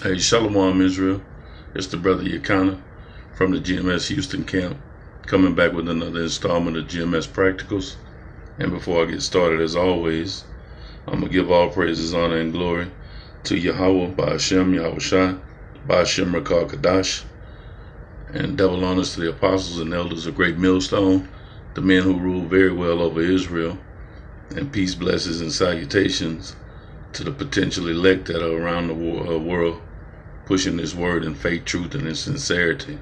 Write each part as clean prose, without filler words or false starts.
Hey, Shalom Israel. It's the brother Yakana from the GMS Houston camp, coming back with another installment of GMS Practicals. And before I get started, as always, I'm going to give all praises, honor, and glory to Yahweh, Ba'ashem, Yahweh Shai, Ba'ashem Rakal Kadash, and double honors to the apostles and elders of Great Millstone, the men who rule very well over Israel, and peace, blessings, and salutations to the potential elect that are around the world, pushing this word in faith, truth, and in sincerity.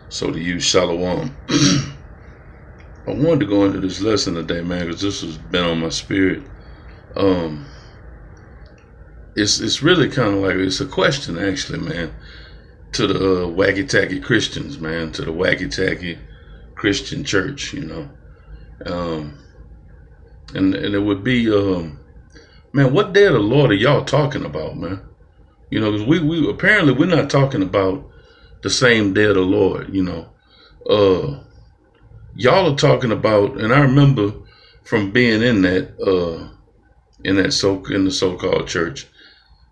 So to you, Shalom. I wanted to go into this lesson today, man, because this has been on my spirit. It's really kind of like, it's a question, actually, man, to the wacky-tacky Christians, man, to the wacky-tacky Christian church, you know. And it would be, man, what day of the Lord are y'all talking about, man? You know, because we apparently we're not talking about the same day of the Lord, you know. Y'all are talking about, and I remember from being in the so-called church,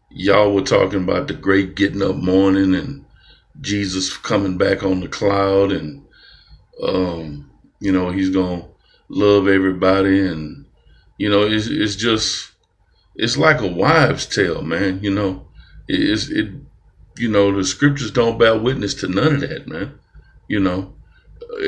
y'all were talking about the great getting up morning and Jesus coming back on the cloud, and you know, he's gonna love everybody, and you know, it's like a wives' tale, man. You know, you know, the scriptures don't bear witness to none of that, man. You know,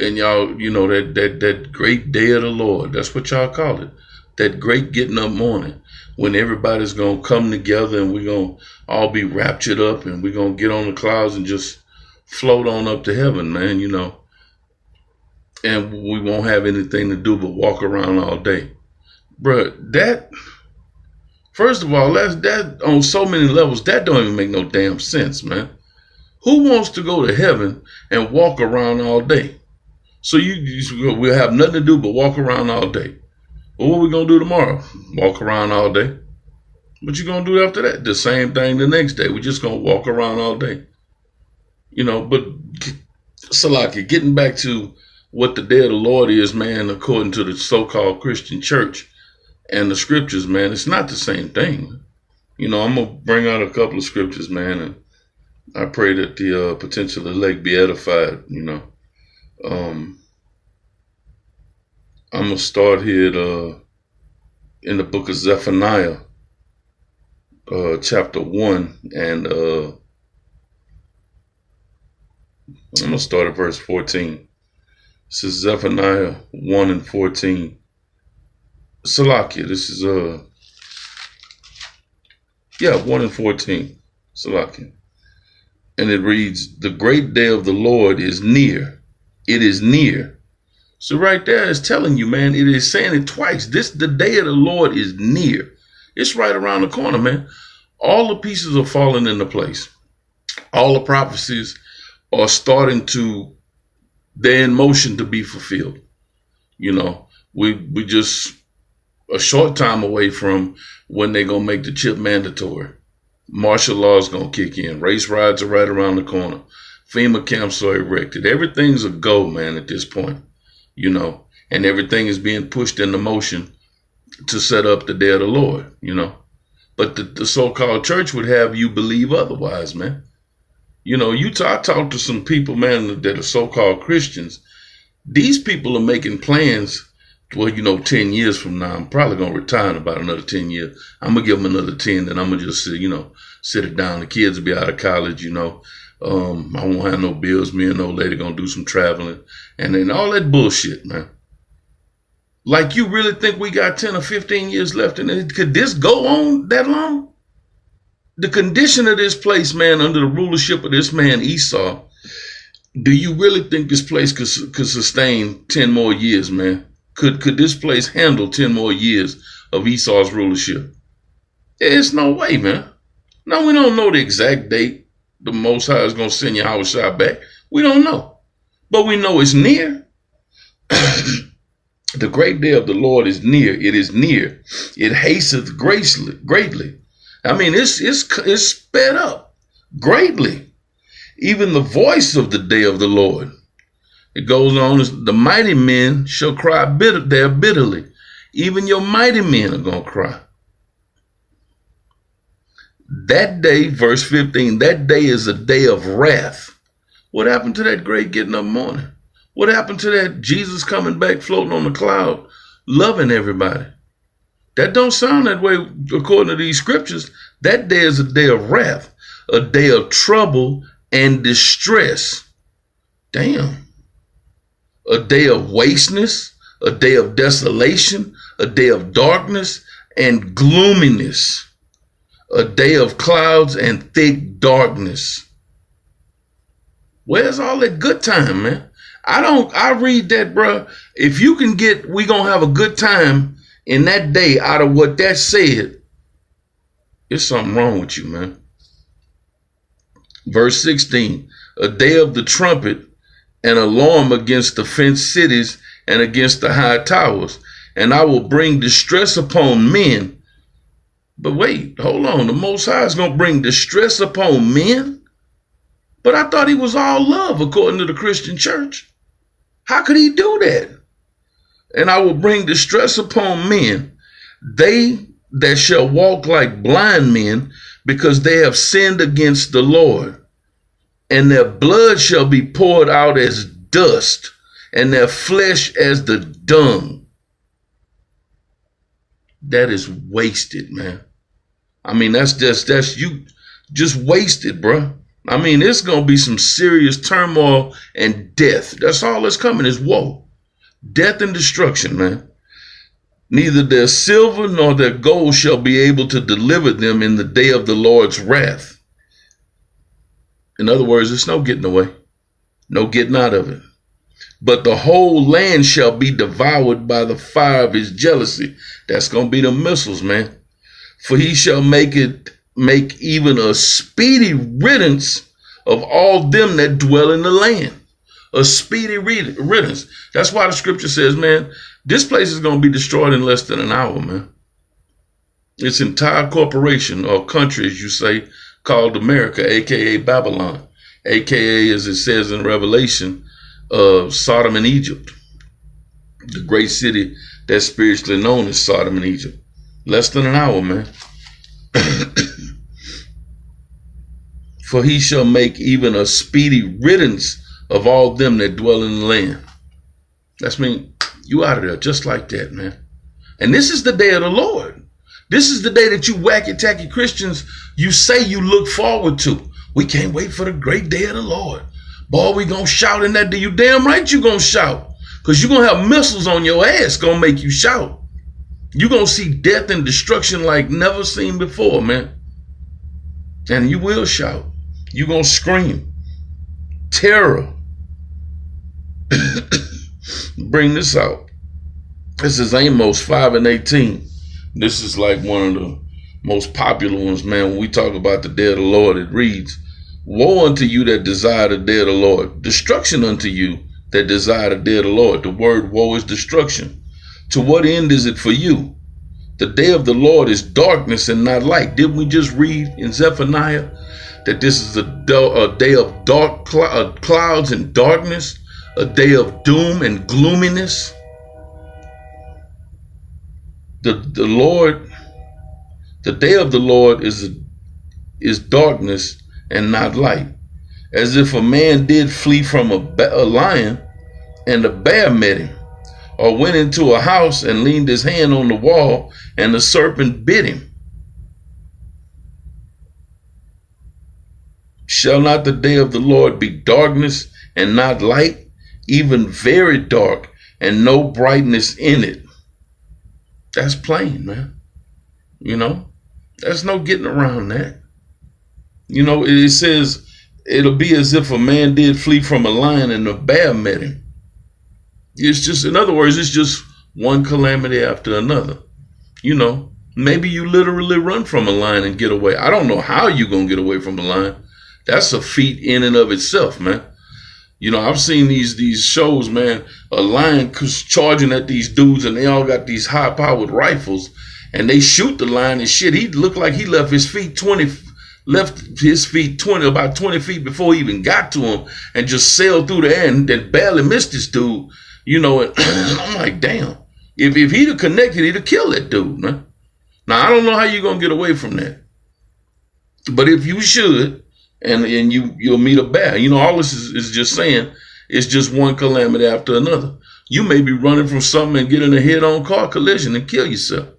and y'all, you know, that great day of the Lord, that's what y'all call it. That great getting up morning when everybody's gonna come together and we're gonna all be raptured up and we're gonna get on the clouds and just float on up to heaven, man, you know. And we won't have anything to do but walk around all day. Bruh, that, first of all, that on so many levels, that don't even make no damn sense, man. Who wants to go to heaven and walk around all day? So we'll have nothing to do but walk around all day. Well, what we gonna do tomorrow? Walk around all day. What you gonna do after that? The same thing the next day. We're just gonna walk around all day. You know, but Salaki, getting back to what the day of the Lord is, man, according to the so-called Christian church and the scriptures, man, it's not the same thing. You know, I'm gonna bring out a couple of scriptures, man, and I pray that the potential elect be edified, you know. I'm going to start here in the book of Zephaniah, chapter 1, and I'm going to start at verse 14. This is Zephaniah 1 and 14. Salakia, this is, 1 and 14. Salakia. And it reads, the great day of the Lord is near. It is near. So right there is telling you, man, it is saying it twice. The day of the Lord is near. It's right around the corner, man. All the pieces are falling into place. All the prophecies are they're in motion to be fulfilled. You know, we just a short time away from when they're going to make the chip mandatory. Martial law is going to kick in. Race rides are right around the corner. FEMA camps are erected. Everything's a go, man, at this point. You know, and everything is being pushed into motion to set up the day of the Lord, you know. But the so-called church would have you believe otherwise, man. You know, I talked to some people, man, that are so-called Christians. These people are making plans. Well, you know, 10 years from now, I'm probably going to retire in about another 10 years. I'm going to give them another 10, then I'm going to just, sit it down. The kids will be out of college, you know. I won't have no bills. Me and old lady gonna do some traveling, and then all that bullshit, man. Like, you really think we got 10 or 15 years left in it? Could this go on that long? The condition of this place, man, under the rulership of this man Esau, do you really think this place could sustain 10 more years, man? Could this place handle 10 more years of Esau's rulership? There's no way, man. Now, we don't know the exact date the Most High is going to send Yahweh Shai back. We don't know. But we know it's near. The great day of the Lord is near. It is near. It hasteth greatly. I mean, it's sped up greatly. Even the voice of the day of the Lord. It goes on, the mighty men shall cry bitterly. Even your mighty men are going to cry. That day, verse 15, that day is a day of wrath. What happened to that great getting up morning? What happened to that Jesus coming back floating on the cloud, loving everybody? That don't sound that way according to these scriptures. That day is a day of wrath, a day of trouble and distress. Damn. A day of wasteness, a day of desolation, a day of darkness and gloominess, a day of clouds and thick darkness. Where's all that good time, man? I read that, bro. If you can get, we gonna have a good time in that day out of what that said, there's something wrong with you, man. Verse 16, a day of the trumpet, an alarm against the fenced cities and against the high towers. And I will bring distress upon men. But wait, hold on. The Most High is going to bring distress upon men? But I thought he was all love according to the Christian church. How could he do that? And I will bring distress upon men, they that shall walk like blind men, because they have sinned against the Lord. And their blood shall be poured out as dust, and their flesh as the dung. That is wasted, man. I mean, that's you just wasted, bro. I mean, it's going to be some serious turmoil and death. That's all that's coming is woe. Death and destruction, man. Neither their silver nor their gold shall be able to deliver them in the day of the Lord's wrath. In other words, there's no getting away, no getting out of it. But the whole land shall be devoured by the fire of his jealousy. That's going to be the missiles, man. For he shall make even a speedy riddance of all them that dwell in the land. A speedy riddance. That's why the scripture says, man, this place is going to be destroyed in less than an hour, man. Its entire corporation or country, as you say, called America, aka Babylon, aka, as it says in Revelation, Sodom and Egypt, the great city that's spiritually known as Sodom and Egypt. Less than an hour, man. For he shall make even a speedy riddance of all them that dwell in the land. That's mean you out of there just like that, man. And this is the day of the Lord. This is the day that you wacky tacky Christians, you say you look forward to. We can't wait for the great day of the Lord. Boy, we gonna shout in that day. You damn right you gonna shout. Because you're gonna have missiles on your ass gonna make you shout. You're gonna see death and destruction like never seen before, man. And you will shout. You're gonna scream. Terror. Bring this out. This is Amos 5:18. This is like one of the most popular ones, man. When we talk about the day of the Lord, it reads, woe unto you that desire the day of the Lord. Destruction unto you that desire the day of the Lord. The word woe is destruction. To what end is it for you? The day of the Lord is darkness and not light. Didn't we just read in Zephaniah that this is a day of dark clouds and darkness, a day of doom and gloominess? The day of the Lord is darkness and not light, as if a man did flee from a lion and a bear met him, or went into a house and leaned his hand on the wall and the serpent bit him. Shall not the day of the Lord be darkness and not light, even very dark and no brightness in it? That's plain, man. You know, there's no getting around that. You know, it says it'll be as if a man did flee from a lion and a bear met him. It's just, in other words, it's just one calamity after another. You know, maybe you literally run from a lion and get away. I don't know how you're going to get away from a lion. That's a feat in and of itself, man. You know, I've seen these shows, man, a lion charging at these dudes and they all got these high powered rifles and they shoot the lion and shit. He looked like he left his feet 20 about 20 feet before he even got to him and just sailed through the air and then barely missed this dude, you know, and I'm like, damn, if he'd have connected, he'd have killed that dude, man. Now, I don't know how you're going to get away from that. But if you should, and you'll meet a bear. All this is just saying it's just one calamity after another. You may be running from something and get in a head-on car collision and kill yourself.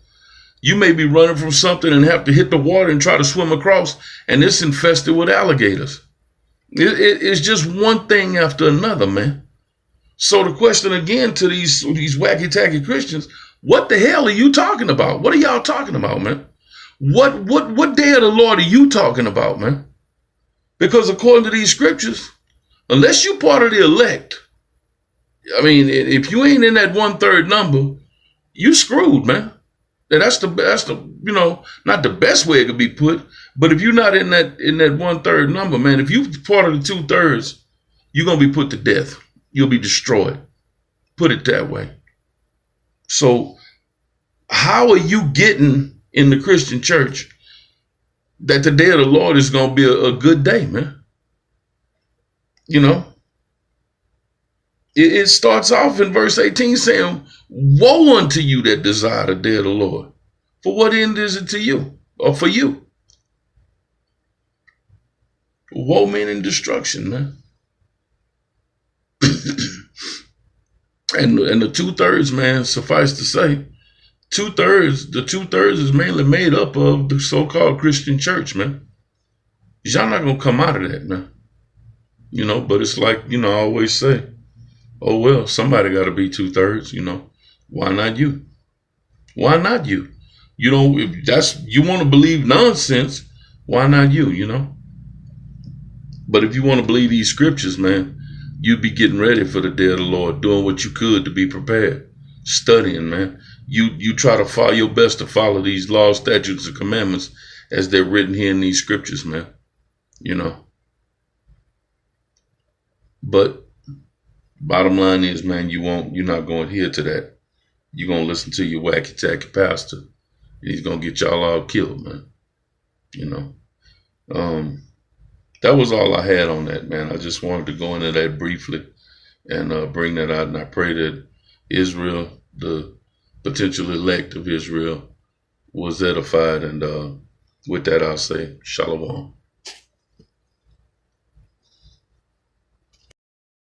You may be running from something and have to hit the water and try to swim across, and it's infested with alligators. It's just one thing after another, man. So the question again to these wacky-tacky Christians, what the hell are you talking about? What are y'all talking about, man? What day of the Lord are you talking about, man? Because according to these scriptures, unless you're part of the elect, I mean, if you ain't in that 1/3 number, you screwed, man. That's the not the best way it could be put, but if you're not in that 1/3 number, man, if you're part of the 2/3, you're gonna be put to death. You'll be destroyed. Put it that way. So how are you getting in the Christian church that the day of the Lord is gonna be a good day, man? It starts off in verse 18 saying, woe unto you that desire the day of the Lord. For what end is it to you, or for you? Woe meaning destruction, man. and the 2/3, man, suffice to say, the 2/3 is mainly made up of the so-called Christian church, man. Y'all not gonna come out of that, man. But it's like, I always say, oh well, somebody gotta be 2/3, Why not you? Why not you? If you want to believe nonsense, why not you, But if you want to believe these scriptures, man, you'd be getting ready for the day of the Lord, doing what you could to be prepared, studying, man. You try to follow your best to follow these laws, statutes, and commandments as they're written here in these scriptures, man. But bottom line is, man, you're not going to adhere to that. You're going to listen to your wacky-tacky pastor, and he's going to get y'all all killed, man. That was all I had on that, man. I just wanted to go into that briefly and bring that out. And I pray that Israel, the potential elect of Israel, was edified. And with that, I'll say shalom.